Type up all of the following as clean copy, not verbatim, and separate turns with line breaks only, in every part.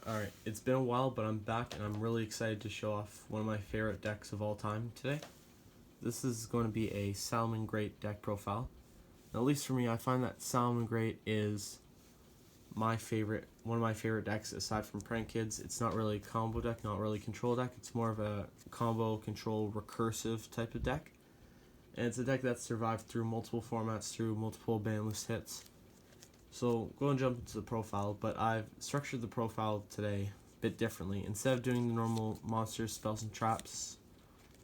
Alright, it's been a while, but I'm back and I'm really excited to show off one of my favorite decks of all time today. This is going to be a Salamangreat deck profile. Now, at least for me, I find that Salamangreat is one of my favorite decks aside from Prank Kids. It's not really a combo deck, not really a control deck. It's more of a combo, control, recursive type of deck. And it's a deck that's survived through multiple formats, through multiple banlist hits. So go and jump into the profile, but I've structured the profile today a bit differently. Instead of doing the normal monsters, spells, and traps,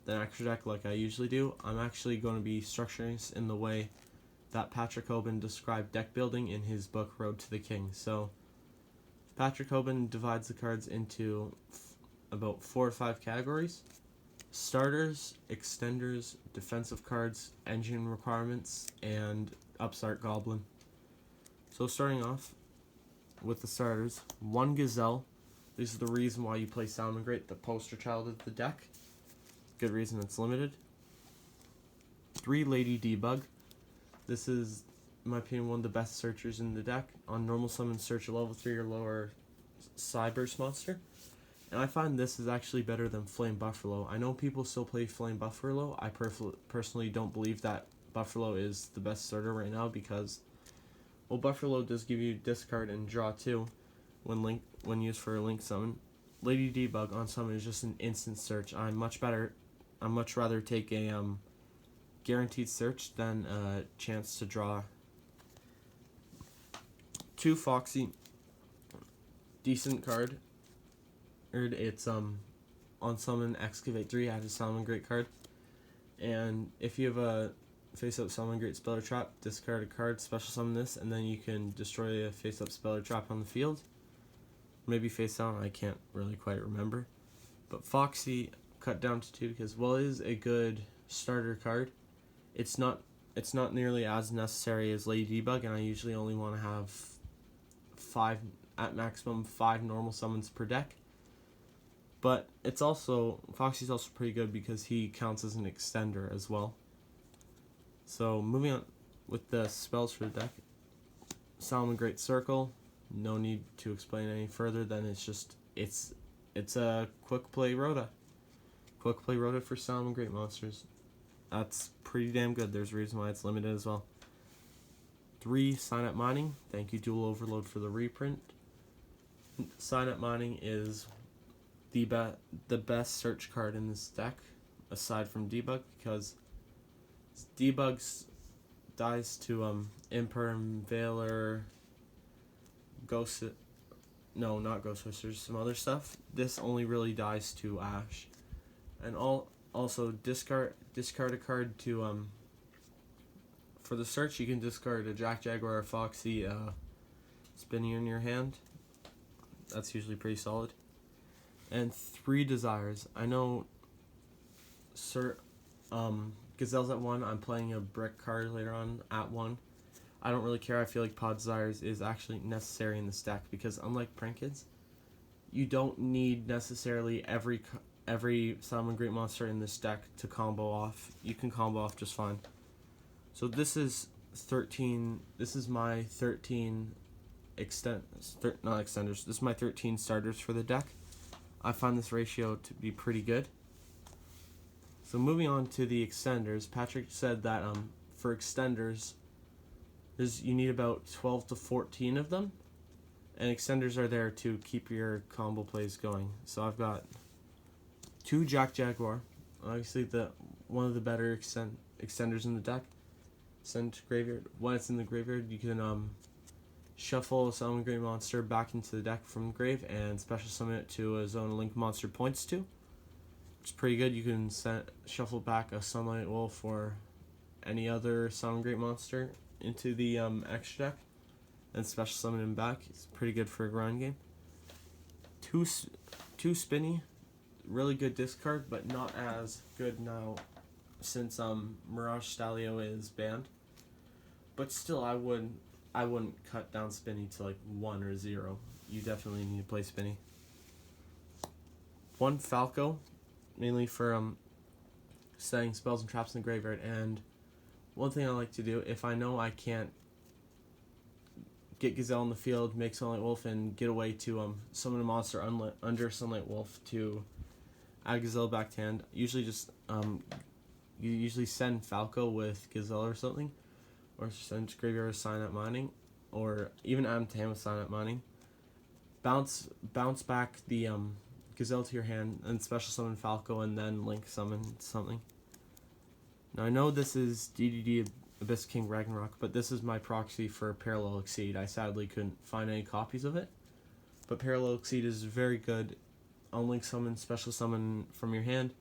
the extra deck like I usually do, I'm actually going to be structuring this in the way that Patrick Hoban described deck building in his book Road to the King. So Patrick Hoban divides the cards into about 4 or 5 categories: starters, extenders, defensive cards, engine requirements, and upstart goblin. So starting off with the starters, 1 Gazelle. This is the reason why you play Salamangreat, the poster child of the deck. Good reason it's limited. 3 Lady Debug. This is, in my opinion, one of the best searchers in the deck. On normal summon, search a level 3 or lower Cyburst monster. And I find this is actually better than Flame Buffalo. I know people still play Flame Buffalo. I personally don't believe that Buffalo is the best starter right now because, well, Buffalo does give you discard and draw 2 when used for a link summon. Lady Debug on summon is just an instant search. I'd much rather take a guaranteed search than a chance to draw. 2 Foxy, decent card. It's on summon Excavate 3, add a Salamangreat card. And if you have a face-up Salamangreat spell or trap, discard a card, special summon this, and then you can destroy a face-up spell or trap on the field. Maybe face down, I can't really quite remember. But Foxy cut down to 2 because, well, it is a good starter card. It's not nearly as necessary as Lady Debug, and I usually only want to have 5, at maximum 5 normal summons per deck. But Foxy's also pretty good because he counts as an extender as well. So moving on with the spells for the deck, Salamangreat Circle. No need to explain any further than it's a quick play Rhoda. Quick play Rhoda for Salamangreat monsters. That's pretty damn good. There's a reason why it's limited as well. 3 Sign Up Mining. Thank you, Dual Overload, for the reprint. Sign Up Mining is the best search card in this deck, aside from Debug, because Debug's dies to Imperm, Veiler, not Ghost Whisters, some other stuff. This only really dies to Ash. And also discard a card to for the search. You can discard a Jack Jaguar or Foxy Spinny in your hand. That's usually pretty solid. And 3 Desires. I know Gazelle's at 1. I'm playing a brick card later on at 1. I don't really care. I feel like Pod Desires is actually necessary in this deck because, unlike Prank Kids, you don't need necessarily every Salamangreat monster in this deck to combo off. You can combo off just fine. So this is 13. This is my 13 not extenders. This is my 13 starters for the deck. I find this ratio to be pretty good. So moving on to the extenders, Patrick said that for extenders, you need about 12 to 14 of them, and extenders are there to keep your combo plays going. So I've got 2 Jack Jaguar, obviously one of the better extenders in the deck. Send to graveyard. When it's in the graveyard, you can shuffle a Salamangreat monster back into the deck from the grave and special summon it to a zone link monster points to. Which is pretty good. You can shuffle back a Sunlight Wolf or any other Salamangreat monster into the extra deck and special summon him back. It's pretty good for a grind game. 2 Spinny, really good discard, but not as good now since Mirage Stalio is banned. But still, I wouldn't cut down Spinny to like 1 or 0. You definitely need to play Spinny. 1 Falco, mainly for setting spells and traps in the graveyard. And one thing I like to do, if I know I can't get Gazelle in the field, make Sunlight Wolf, and get away to summon a monster under Sunlight Wolf to add Gazelle back to hand. Usually just you usually send Falco with Gazelle or something, or send Graveyard Sign Up Mining, or even add him to hand with Sign Up Mining. Bounce back the Gazelle to your hand, and special summon Falco, and then link summon something. Now I know this is DDD Abyss King Ragnarok, but this is my proxy for Parallel Exceed. I sadly couldn't find any copies of it, but Parallel Exceed is very good. Unlink summon, special summon from your hand.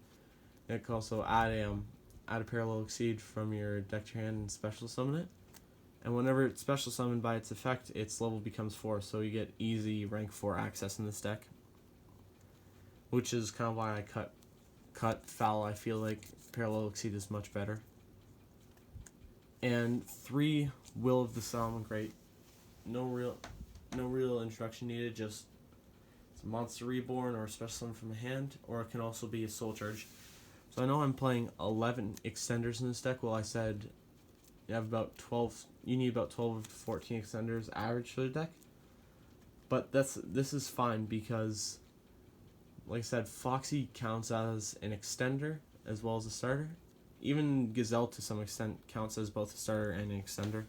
And it can also add a Parallel Exceed from your deck to your hand and special summon it. And whenever it's special summoned by its effect, its level becomes 4, so you get easy rank 4 access in this deck. Which is kind of why I cut Foul. I feel like Parallel Exceed is much better. And 3 Will of the Salamangreat. No real introduction needed, just it's a monster reborn or a special summon from a hand, or it can also be a soul charge. So I know I'm playing 11 extenders in this deck. Well, I said you have about 12. You need about 12 to 14 extenders average for the deck. But this is fine because, like I said, Foxy counts as an extender as well as a starter. Even Gazelle to some extent counts as both a starter and an extender.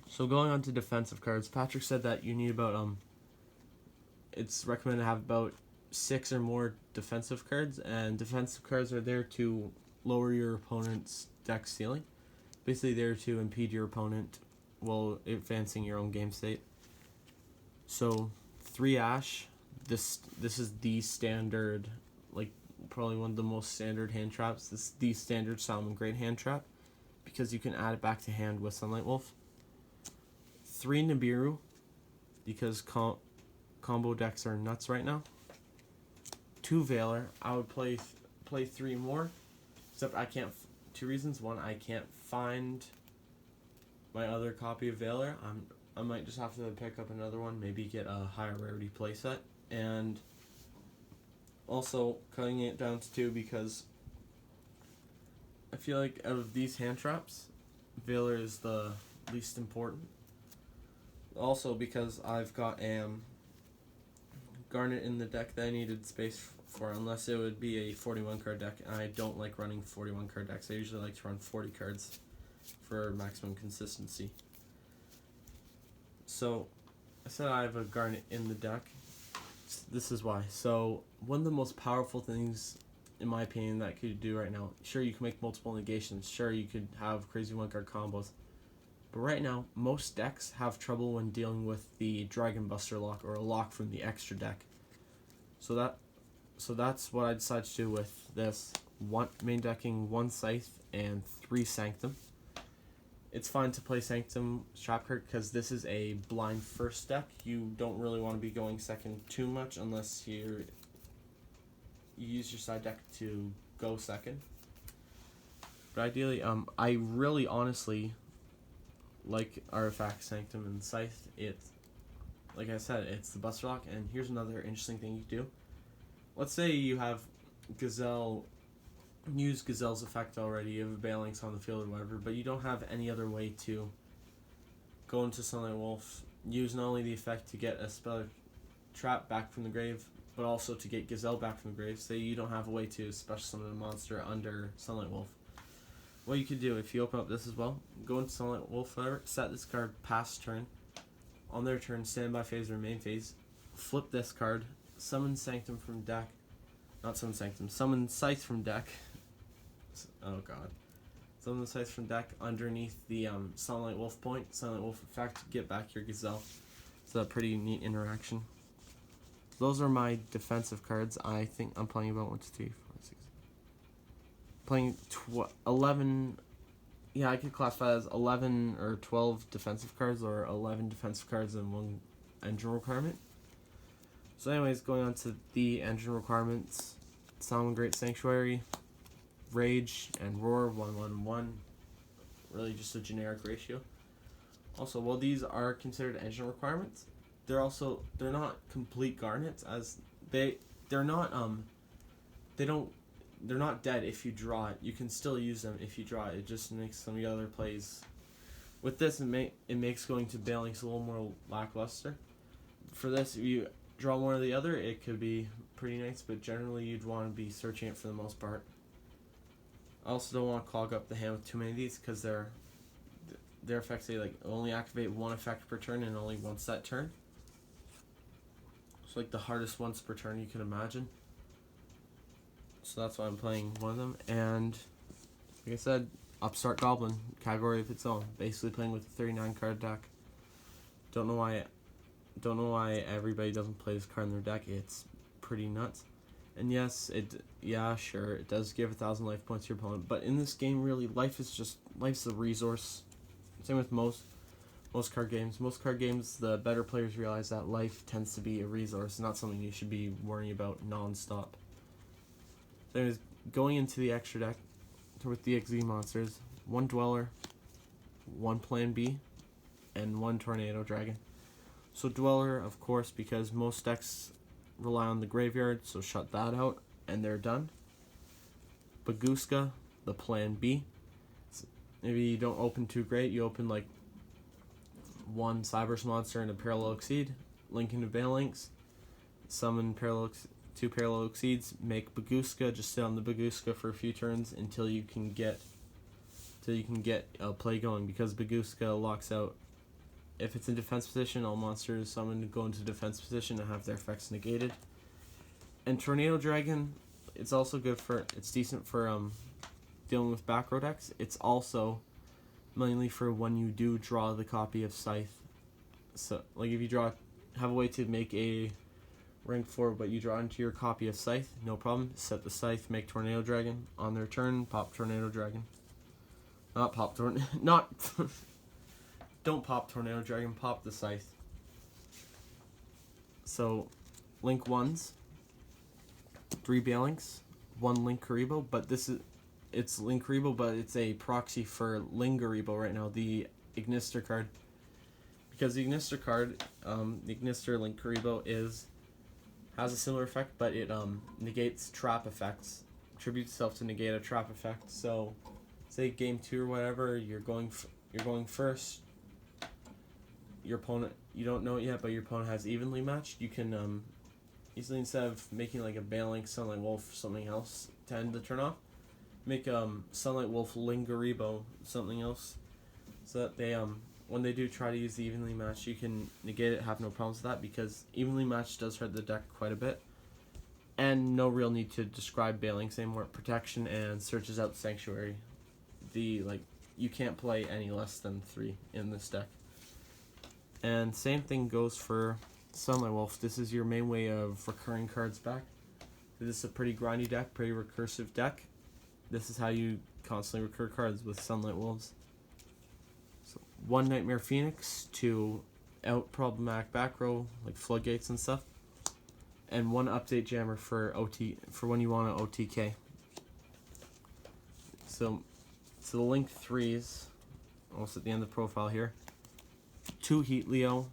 So going on to defensive cards, Patrick said that you need about it's recommended to have about 6 or more defensive cards, and defensive cards are there to lower your opponent's deck ceiling. Basically there to impede your opponent while advancing your own game state. So 3 Ash, this is the standard, like probably one of the most standard hand traps. This is the standard Salamangreat hand trap because you can add it back to hand with Sunlight Wolf. 3 Nibiru because combo decks are nuts right now. 2 Veiler. I would play 3 more, except I can't. 2 reasons. One, I can't find my other copy of Veiler. I might just have to pick up another one, maybe get a higher rarity playset, and also cutting it down to 2 because I feel like out of these hand traps, Veiler is the least important. Also because I've got Garnet in the deck that I needed space for, unless it would be a 41 card deck, and I don't like running 41 card decks. I usually like to run 40 cards for maximum consistency. So I said I have a Garnet in the deck. This is why. So one of the most powerful things, in my opinion, that you could do right now, sure, you can make multiple negations, sure, you could have crazy 1-card combos, but right now most decks have trouble when dealing with the Dragon Buster lock or a lock from the extra deck. So that's what I decided to do with this. Main decking 1 Scythe and 3 Sanctum. It's fine to play Sanctum trap card because this is a blind first deck. You don't really want to be going second too much unless you use your side deck to go second. But ideally, I really honestly like Artifact, Sanctum, and Scythe. It's, like I said, it's the Buster Lock. And here's another interesting thing you do. Let's say you have Gazelle, use Gazelle's effect already, you have a Balinx on the field or whatever, but you don't have any other way to go into Sunlight Wolf, use not only the effect to get a spell trap back from the grave, but also to get Gazelle back from the grave. Say you don't have a way to special summon a monster under Sunlight Wolf. What you could do, if you open up this as well, go into Sunlight Wolf, whatever, set this card past turn. On their turn, standby phase or main phase, flip this card, summon Sanctum from deck, not summon Sanctum, summon Scythe from deck. Oh god. Summon the Scythe from deck underneath the Sunlight Wolf point, Sunlight Wolf effect, get back your Gazelle. It's a pretty neat interaction. Those are my defensive cards. I think I'm playing about 1, 2, 3, 4, 6. Playing 11. Yeah, I could classify as 11 or 12 defensive cards, or 11 defensive cards and 1 engine requirement. So anyways, going on to the engine requirements. Salamangreat Sanctuary, Rage, and Roar, 1, 1, 1. Really just a generic ratio. Also, while these are considered engine requirements, they're not complete garnets, as they're not dead if you draw it. You can still use them if you draw it. It just makes some of the other plays With this, it makes going to bailings a little more lackluster. For this, if you draw one or the other, it could be pretty nice, but generally you'd want to be searching it for the most part. I also don't want to clog up the hand with too many of these because their effects, they like only activate one effect per turn and only once that turn. It's like the hardest once per turn you can imagine. So that's why I'm playing one of them. And like I said, Upstart Goblin, category of its own. Basically playing with a 39 card deck. Don't know why everybody doesn't play this card in their deck. It's pretty nuts. And yes, sure, it does give 1,000 life points to your opponent, but in this game, really, life's a resource. Same with most card games. Most card games, the better players realize that life tends to be a resource, not something you should be worrying about non-stop. So anyways, going into the extra deck with the XZ monsters, 1 Dweller, 1 Plan B, and 1 Tornado Dragon. So Dweller, of course, because most decks rely on the graveyard, so shut that out, and they're done. Baguska, the Plan B. So maybe you don't open too great, you open like 1 Cyberse monster and a Parallel Exceed, link into Balinks, summon 2 Parallel Exceeds, make Baguska, just sit on the Baguska for a few turns until you can get a play going, because Baguska locks out. If it's in defense position, all monsters summoned go into defense position and have their effects negated. And Tornado Dragon, it's also good it's decent for dealing with back row decks. It's also mainly for when you do draw the copy of Scythe. So, like if you have a way to make a rank 4, but you draw into your copy of Scythe, no problem. Set the Scythe, make Tornado Dragon. On their turn, pop Tornado Dragon. Don't pop Tornado Dragon, pop the Scythe. So, Link 1s, 3 Balinks, 1 Link Rebo, but it's Link Rebo, but it's a proxy for Lingaribo right now, the Ignister card. Because the Ignister card, the Ignister Link Rebo has a similar effect, but it negates trap effects, attributes itself to negate a trap effect. So, say game 2 or whatever, you're going first. Your opponent, you don't know it yet, but your opponent has evenly matched. You can easily, instead of making like a Bailink, Sunlight Wolf, something else to end the turn off, make Sunlight Wolf, Lingaribo, something else, so that they when they do try to use the evenly matched, you can negate it, have no problems with that, because evenly matched does hurt the deck quite a bit. And no real need to describe Bailings anymore. Protection and searches out Sanctuary. You can't play any less than 3 in this deck. And same thing goes for Sunlight Wolf. This is your main way of recurring cards back. This is a pretty grindy deck, pretty recursive deck. This is how you constantly recur cards with Sunlight Wolves. So 1 Nightmare Phoenix to out problematic back row, like Floodgates and stuff. And 1 Update Jammer for when you want to OTK. So the Link 3s, almost at the end of the profile here. 2 Heat Leo.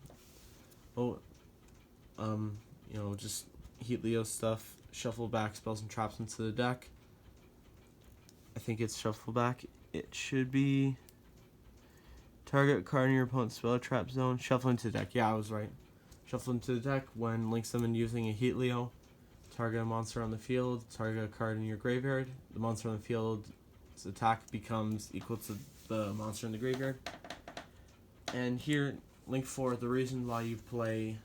Just Heat Leo stuff. Shuffle back spells and traps into the deck. I think it's shuffle back. It should be target card in your opponent's spell trap zone. Shuffle into the deck. Yeah, I was right. Shuffle into the deck when link summon using a Heat Leo. Target a monster on the field. Target a card in your graveyard. The monster on the field's attack becomes equal to the monster in the graveyard. And here, Link 4, the reason why you play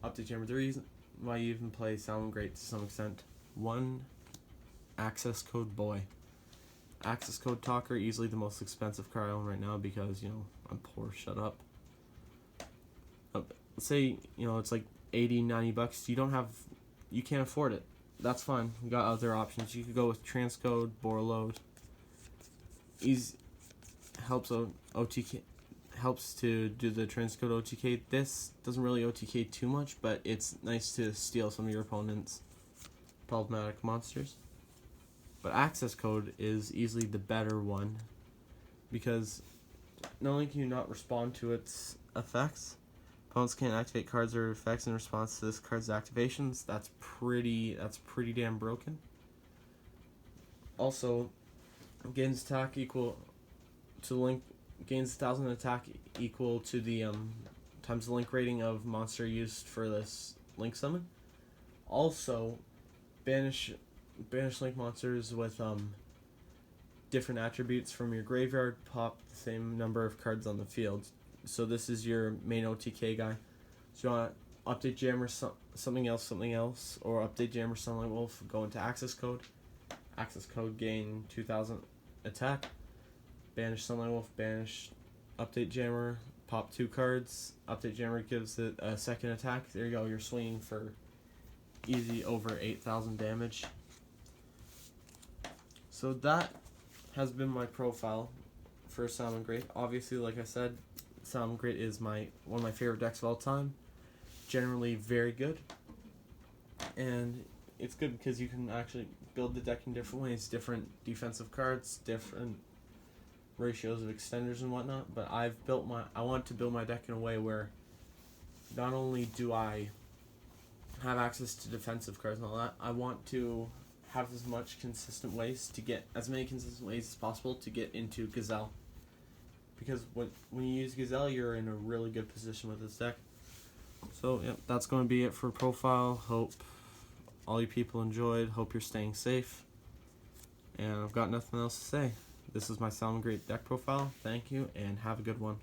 Update Jammer, the reason why you even play Salamangreat to some extent. 1 Access Code Boy. Access Code Talker, easily the most expensive card I own right now because, I'm poor, shut up. Let's say, it's like 80, 90 bucks. You can't afford it. That's fine. You got other options. You could go with Transcode, Borload. Helps to do the Transcode OTK. This doesn't really OTK too much, but it's nice to steal some of your opponent's problematic monsters. But Access Code is easily the better one, because not only can you not respond to its effects, opponents can't activate cards or effects in response to this card's activations. That's pretty damn broken. Also, gains attack equal to Link gains 1,000 attack equal to the times the link rating of monster used for this link summon. Also, banish link monsters with different attributes from your graveyard. Pop the same number of cards on the field. So this is your main OTK guy. So you want to update Jammer, something else, or update Jammer, Sunlight Wolf, go into access code. Access code, gain 2,000 attack. Banish Sunlight Wolf, banish, update Jammer, pop 2 cards. Update Jammer gives it a second attack. There you go, you're swinging for easy over 8,000 damage. So that has been my profile for Salamangreat. Obviously, like I said, Salamangreat is one of my favorite decks of all time. Generally very good. And it's good because you can actually build the deck in different ways. Different defensive cards, different ratios of extenders and whatnot. But I want to build my deck in a way where not only do I have access to defensive cards and all that, I want to have as many consistent ways as possible to get into Gazelle. Because when you use Gazelle, you're in a really good position with this deck. So, yeah, that's going to be it for profile. Hope all you people enjoyed. Hope you're staying safe. And I've got nothing else to say. This is my Salamangreat deck profile. Thank you, and have a good one.